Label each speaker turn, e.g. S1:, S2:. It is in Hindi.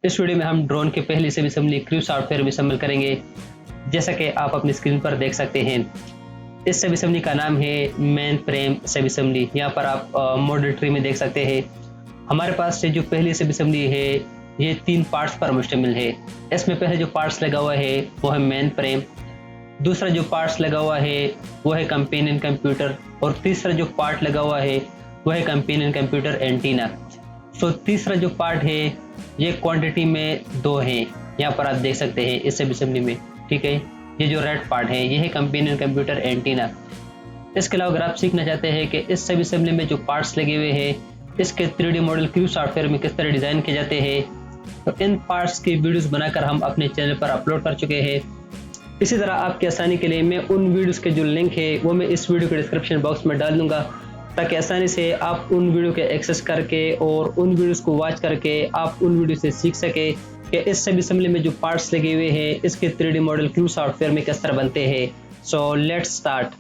S1: इस वीडियो में हम ड्रोन के पहली सब असेंबली क्रू सॉफ्टवेयर में शामिल करेंगे। जैसा कि आप अपनी स्क्रीन पर देख सकते हैं, इस सब असेंबली का नाम है मेन फ्रेम सब असेंबली। यहाँ पर आप मॉडल ट्री में देख सकते हैं। हमारे पास से जो पहली सब असेंबली है ये 3 पार्ट्स पर मुश्तमिल है। इसमें पहले जो पार्ट्स लगा हुआ है वो है मेन फ्रेम, दूसरा जो पार्ट्स लगा हुआ है वो है कंपेनियन कंप्यूटर, और तीसरा जो पार्ट लगा हुआ है वो है कंपेनियन कंप्यूटर एंटीना। तो तीसरा जो पार्ट है ये क्वांटिटी में 2 है, यहाँ पर आप देख सकते हैं इस सब असेंबली में। ठीक है, ये जो रेड पार्ट है ये है कंपेनियन कंप्यूटर एंटीना। इसके अलावा अगर आप सीखना चाहते हैं कि इस सब असेंबली में जो पार्ट्स लगे हुए हैं इसके 3D मॉडल क्रू सॉफ्टवेयर में किस तरह डिज़ाइन किए जाते हैं, तो इन पार्ट्स की वीडियोस बनाकर हम अपने चैनल पर अपलोड कर चुके हैं। इसी तरह आपकी आसानी के लिए मैं उन वीडियोस के जो लिंक है वो मैं इस वीडियो के डिस्क्रिप्शन बॉक्स में डाल दूंगा, ताकि आसानी से आप उन वीडियो के एक्सेस करके और उन वीडियोस को वॉच करके आप उन वीडियो से सीख सके कि इस सब असेंबली में जो पार्ट्स लगे हुए हैं इसके 3D मॉडल क्रू सॉफ्टवेयर में किस तरह बनते हैं। So let's start.